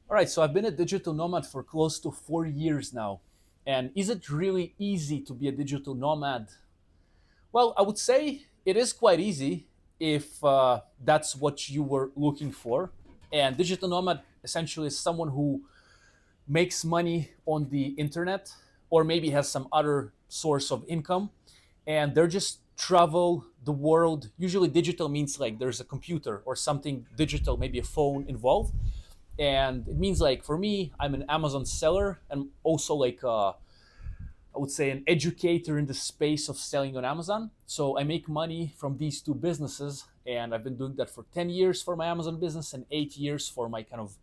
All right, so I've been a digital nomad for close to 4 years now. And is it really easy to be a digital nomad? Well, I would say it is quite easy if that's what you were looking for. And digital nomad essentially is someone who makes money on the internet or maybe has some other source of income, and they're just travel the world. Usually digital means like there's a computer or something digital, maybe a phone involved. And it means like for me, I'm an Amazon seller and also like I would say an educator in the space of selling on Amazon. So I make money from these two businesses, and I've been doing that for 10 years for my Amazon business and 8 years for my kind of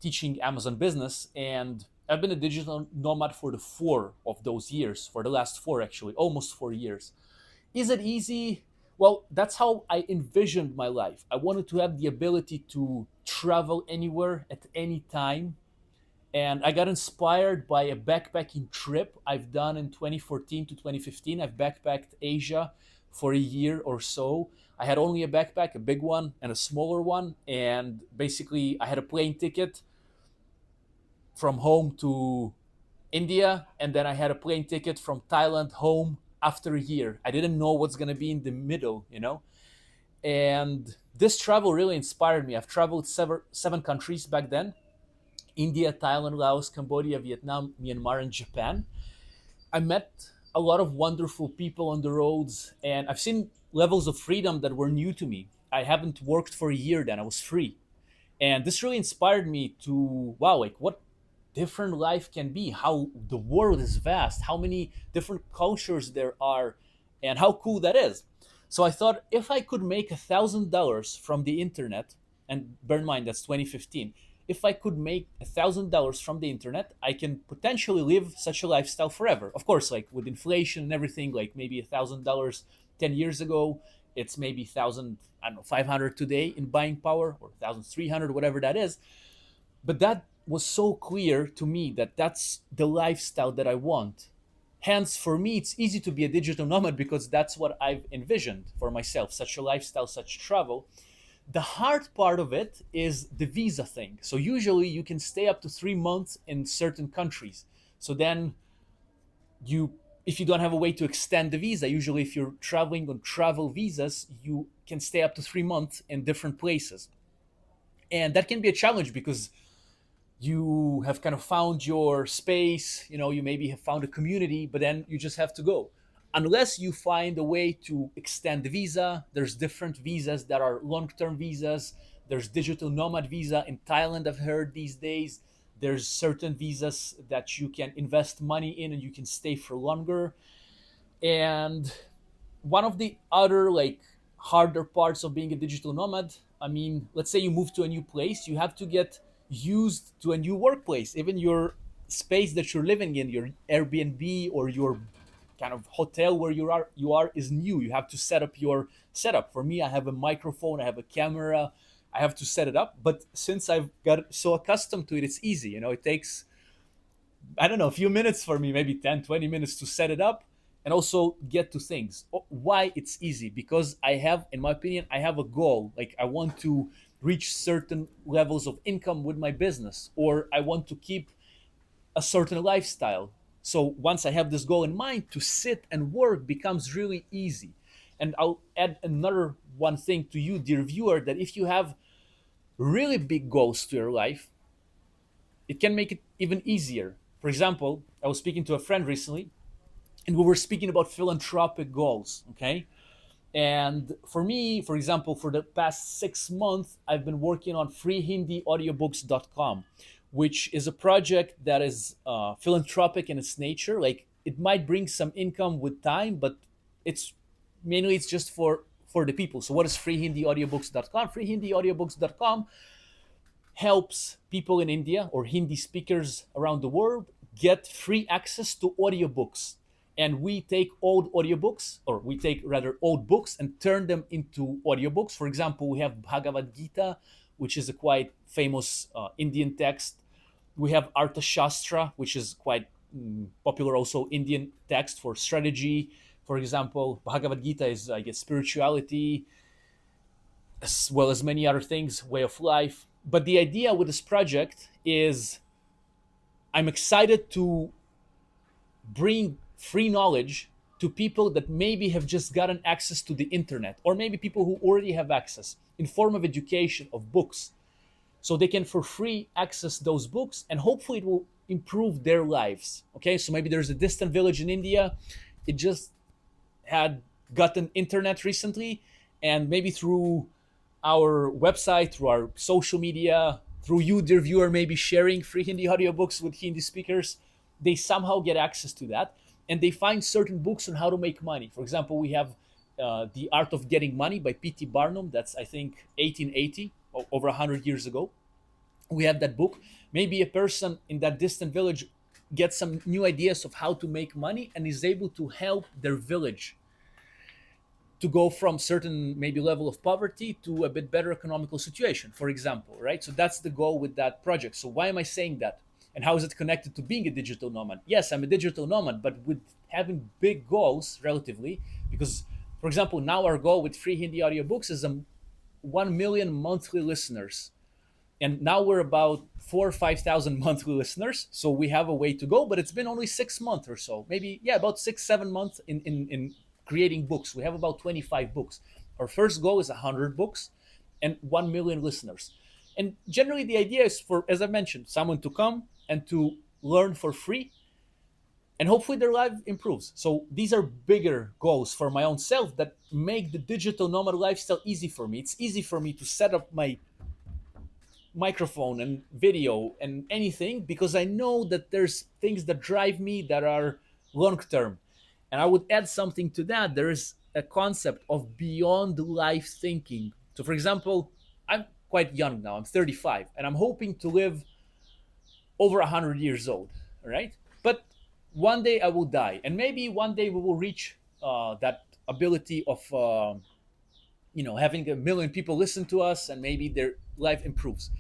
teaching Amazon business. And I've been a digital nomad for the four of those years, for the last four actually, almost 4 years. Is it easy? Well, that's how I envisioned my life. I wanted to have the ability to travel anywhere at any time. And I got inspired by a backpacking trip I've done in 2014 to 2015. I've backpacked Asia for a year or so. I had only a backpack, a big one and a smaller one. And basically, I had a plane ticket from home to India, and then I had a plane ticket from Thailand home after a year. I didn't know what's going to be in the middle. And this travel really inspired me. I've traveled seven countries back then: India, Thailand, Laos, Cambodia, Vietnam, Myanmar, and Japan. I met a lot of wonderful people on the roads, and I've seen levels of freedom that were new to me. I haven't worked for a year then, I was free. And this really inspired me to, wow, like what different life can be, how the world is vast, how many different cultures there are, and how cool that is. So I thought if I could make $1,000 from the internet, and bear in mind that's 2015, if I could make $1,000 from the internet, I can potentially live such a lifestyle forever. Of course, like with inflation and everything, like maybe $1,000 10 years ago, it's maybe thousand, I don't know, 500 today in buying power, or 1,300, whatever that is. But that was so clear to me that that's the lifestyle that I want. Hence, for me, it's easy to be a digital nomad because that's what I've envisioned for myself, such a lifestyle, such travel. The hard part of it is the visa thing. So usually you can stay up to 3 months in certain countries. So then you, if you don't have a way to extend the visa, usually if you're traveling on travel visas, you can stay up to 3 months in different places. And that can be a challenge because you have kind of found your space, you maybe have found a community, but then you just have to go. Unless you find a way to extend the visa, there's different visas that are long-term visas. There's digital nomad visa in Thailand, I've heard these days. There's certain visas that you can invest money in and you can stay for longer. And one of the other like harder parts of being a digital nomad, I mean, let's say you move to a new place, you have to get used to a new workplace. Even your space that you're living in, your Airbnb or your kind of hotel where you are is new. You have to set up your setup. For me, I have a microphone, I have a camera, I have to set it up. But since I've got so accustomed to it, it's easy. It takes, I don't know, a few minutes for me, maybe 10, 20 minutes to set it up and also get to things. Why it's easy? Because I have, in my opinion, I have a goal. Like I want to reach certain levels of income with my business, or I want to keep a certain lifestyle. So once I have this goal in mind, to sit and work becomes really easy. And I'll add another one thing to you, dear viewer, that if you have really big goals to your life, it can make it even easier. For example, I was speaking to a friend recently, and we were speaking about philanthropic goals. Okay. And for me, for example, for the past 6 months, I've been working on freehindiaudiobooks.com, which is a project that is philanthropic in its nature. Like it might bring some income with time, but it's mainly it's just for the people. So what is freehindiaudiobooks.com? Freehindiaudiobooks.com helps people in India or Hindi speakers around the world get free access to audiobooks. And we take old audiobooks, or we take rather old books and turn them into audiobooks. For example, we have Bhagavad Gita, which is a quite famous Indian text. We have Arthashastra, which is quite popular also Indian text for strategy. For example, Bhagavad Gita is, I guess, spirituality, as well as many other things, way of life. But the idea with this project is I'm excited to bring free knowledge to people that maybe have just gotten access to the internet, or maybe people who already have access in form of education, of books, so they can for free access those books, and hopefully it will improve their lives. Okay, so maybe there's a distant village in India, it just had gotten internet recently, and maybe through our website, through our social media, through you, dear viewer, maybe sharing free Hindi audiobooks with Hindi speakers, they somehow get access to that, and they find certain books on how to make money. For example, we have The Art of Getting Money by P.T. Barnum. That's, I think, 1880, over 100 years ago. We have that book. Maybe a person in that distant village gets some new ideas of how to make money and is able to help their village to go from certain maybe level of poverty to a bit better economical situation, for example, right? So that's the goal with that project. So why am I saying that? And how is it connected to being a digital nomad? Yes, I'm a digital nomad, but with having big goals relatively, because, for example, now our goal with free Hindi audiobooks is 1 million monthly listeners, and now we're about 4 or 5 thousand monthly listeners, so we have a way to go, but it's been only 6 months or so, maybe, yeah, about 6 7 months in creating books. We have about 25 books. Our first goal is 100 books and 1 million listeners. And generally the idea is for, as I mentioned, someone to come and to learn for free, and hopefully their life improves. So these are bigger goals for my own self that make the digital nomad lifestyle easy for me. It's easy for me to set up my microphone and video and anything, because I know that there's things that drive me that are long term. And I would add something to that. There is a concept of beyond life thinking. So, for example, I'm quite young now, I'm 35, and I'm hoping to live over 100 years old, all right? But one day I will die, and maybe one day we will reach that ability of having 1 million people listen to us, and maybe their life improves,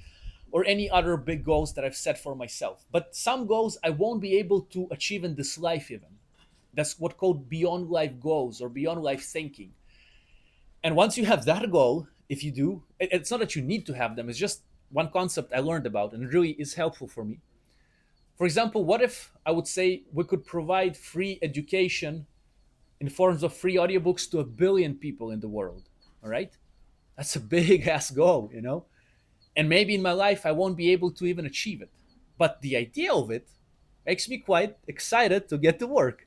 or any other big goals that I've set for myself. But some goals I won't be able to achieve in this life even. That's what called beyond life goals or beyond life thinking. And once you have that goal, if you do, it's not that you need to have them. It's just one concept I learned about and it really is helpful for me. For example, what if I would say we could provide free education in forms of free audiobooks to 1 billion people in the world? All right, that's a big ass goal. And maybe in my life I won't be able to even achieve it. But the idea of it makes me quite excited to get to work.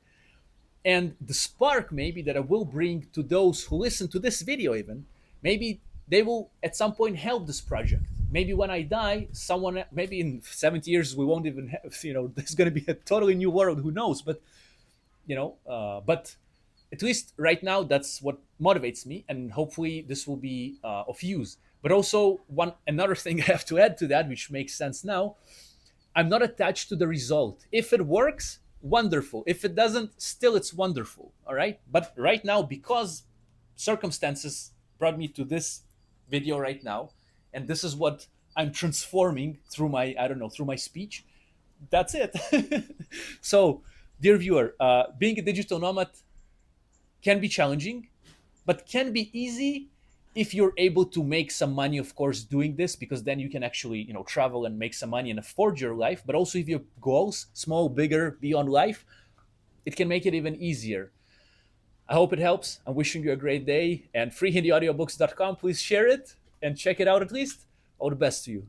And the spark maybe that I will bring to those who listen to this video, even, maybe they will at some point help this project. Maybe when I die, someone, maybe in 70 years, we won't even have, there's going to be a totally new world, who knows? But at least right now, that's what motivates me. And hopefully this will be of use. But also another thing I have to add to that, which makes sense now, I'm not attached to the result. If it works, wonderful. If it doesn't, still it's wonderful. All right. But right now, because circumstances brought me to this video right now, and this is what I'm transforming through my, I don't know, through my speech. That's it. So, dear viewer, being a digital nomad can be challenging, but can be easy if you're able to make some money, of course, doing this, because then you can actually, travel and make some money and afford your life. But also, if you have goals, small, bigger, beyond life, it can make it even easier. I hope it helps. I'm wishing you a great day. And freehindiaudiobooks.com, please share it and check it out at least. All the best to you.